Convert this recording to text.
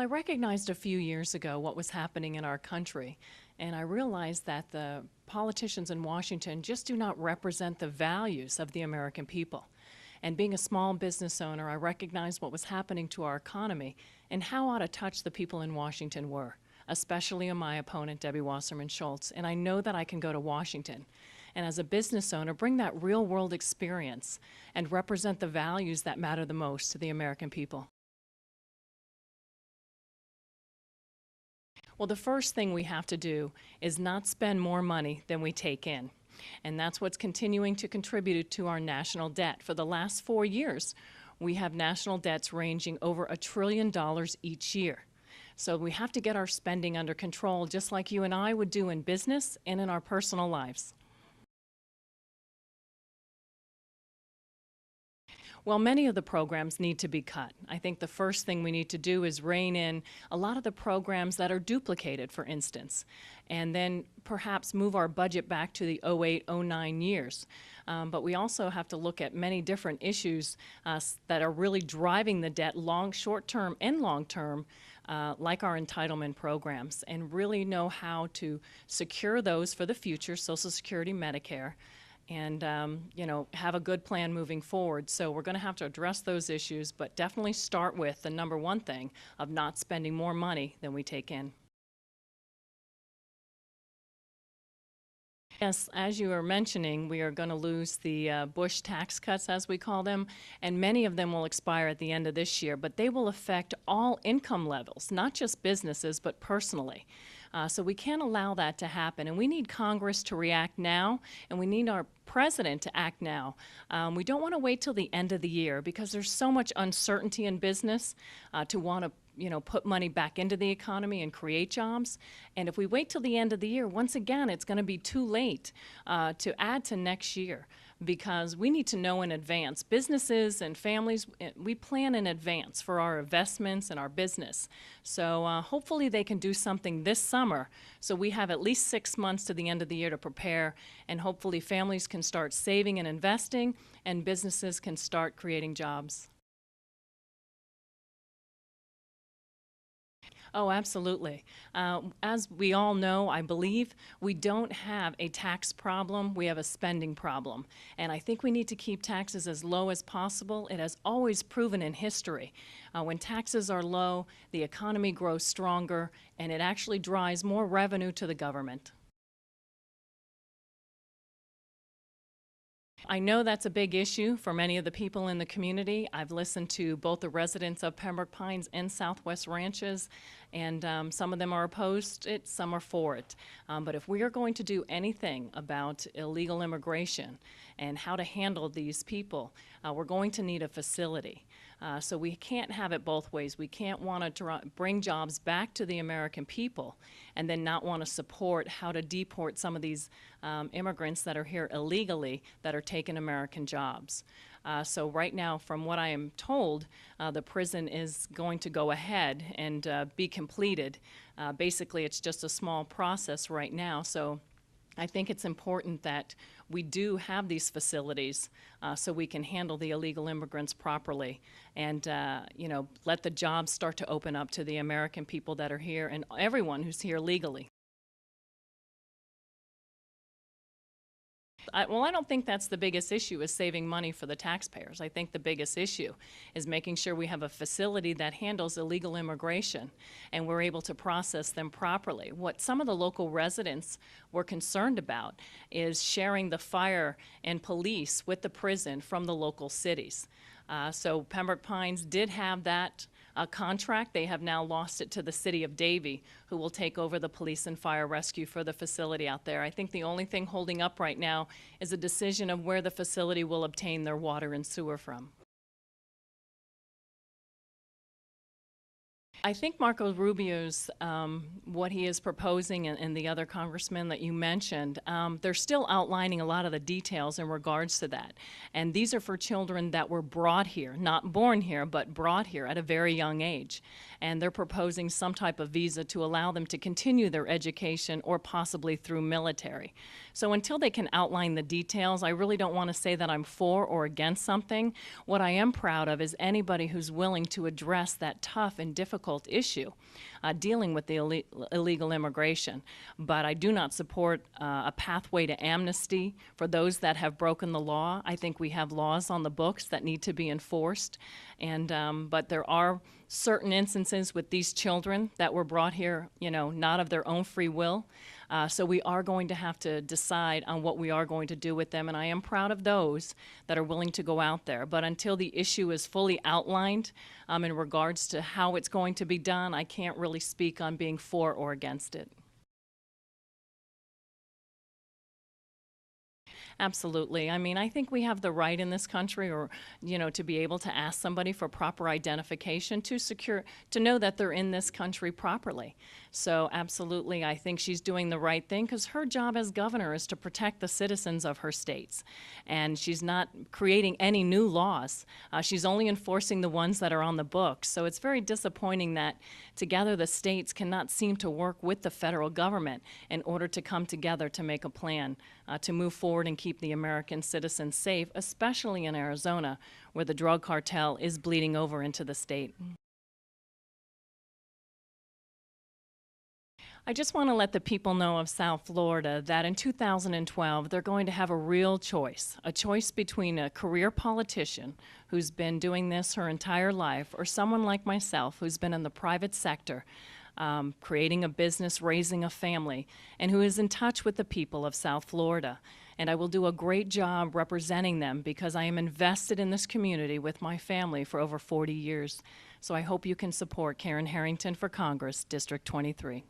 I recognized a few years ago what was happening in our country, and I realized that the politicians in Washington just do not represent the values of the American people. And being a small business owner, I recognized what was happening to our economy and how out of touch the people in Washington were, especially my opponent, Debbie Wasserman Schultz. And I know that I can go to Washington and, as a business owner, bring that real-world experience and represent the values that matter the most to the American people. Well, the first thing we have to do is not spend more money than we take in. And that's what's continuing to contribute to our national debt. For the last 4 years, we have national debts ranging over $1 trillion each year. So we have to get our spending under control, just like you and I would do in business and in our personal lives. Well, many of the programs need to be cut. I think the first thing we need to do is rein in a lot of the programs that are duplicated, for instance, and then perhaps move our budget back to the 08-09 years. But we also have to look at many different issues that are really driving the debt, short-term and long-term, like our entitlement programs, and really know how to secure those for the future, Social Security, Medicare, and have a good plan moving forward. So we're going to have to address those issues, but definitely start with the number one thing of not spending more money than we take in. Yes, as you were mentioning, we are going to lose the Bush tax cuts, as we call them, and many of them will expire at the end of this year, but they will affect all income levels, not just businesses, but personally. So we can't allow that to happen, and we need Congress to react now, and we need our president to act now. We don't want to wait till the end of the year because there's so much uncertainty in business to want to put money back into the economy and create jobs. And if we wait till the end of the year, once again, it's going to be too late to add to next year, because we need to know in advance. Businesses and families, we plan in advance for our investments and our business. So hopefully they can do something this summer so we have at least 6 months to the end of the year to prepare, and hopefully families can start saving and investing and businesses can start creating jobs. Oh, absolutely. As we all know, I believe, we don't have a tax problem, we have a spending problem. And I think we need to keep taxes as low as possible. It has always proven in history. When taxes are low, the economy grows stronger, and it actually drives more revenue to the government. I know that's a big issue for many of the people in the community. I've listened to both the residents of Pembroke Pines and Southwest Ranches, and some of them are opposed to it, some are for it. But if we are going to do anything about illegal immigration and how to handle these people, we're going to need a facility. So we can't have it both ways. We can't want to bring jobs back to the American people and then not want to support how to deport some of these immigrants that are here illegally that are taking American jobs. So right now, from what I am told, the prison is going to go ahead and be completed. Basically, it's just a small process right now. So I think it's important that we do have these facilities so we can handle the illegal immigrants properly and let the jobs start to open up to the American people that are here and everyone who's here legally. I don't think that's the biggest issue, is saving money for the taxpayers. I think the biggest issue is making sure we have a facility that handles illegal immigration and we're able to process them properly. What some of the local residents were concerned about is sharing the fire and police with the prison from the local cities. So Pembroke Pines did have that contract. They have now lost it to the city of Davie, who will take over the police and fire rescue for the facility out there. I think the only thing holding up right now is a decision of where the facility will obtain their water and sewer from. I think Marco Rubio's, what he is proposing and the other congressmen that you mentioned, they're still outlining a lot of the details in regards to that. And these are for children that were brought here, not born here, but brought here at a very young age. And they're proposing some type of visa to allow them to continue their education or possibly through military. So until they can outline the details, I really don't want to say that I'm for or against something. What I am proud of is anybody who's willing to address that tough and difficult difficult issue, dealing with the illegal immigration. But I do not support a pathway to amnesty for those that have broken the law. I think we have laws on the books that need to be enforced. But there are certain instances with these children that were brought here, not of their own free will. So we are going to have to decide on what we are going to do with them, and I am proud of those that are willing to go out there. But until the issue is fully outlined in regards to how it's going to be done, I can't really speak on being for or against it. Absolutely. I mean, I think we have the right in this country, or, to be able to ask somebody for proper identification to know that they're in this country properly. So absolutely, I think she's doing the right thing, because her job as governor is to protect the citizens of her states. And she's not creating any new laws. She's only enforcing the ones that are on the books. So it's very disappointing that together the states cannot seem to work with the federal government in order to come together to make a plan to move forward and keep the American citizens safe, especially in Arizona, where the drug cartel is bleeding over into the state. I just want to let the people know of South Florida that in 2012, they're going to have a real choice, a choice between a career politician who's been doing this her entire life, or someone like myself who's been in the private sector, creating a business, raising a family, and who is in touch with the people of South Florida. And I will do a great job representing them, because I am invested in this community with my family for over 40 years. So I hope you can support Karen Harrington for Congress, District 23.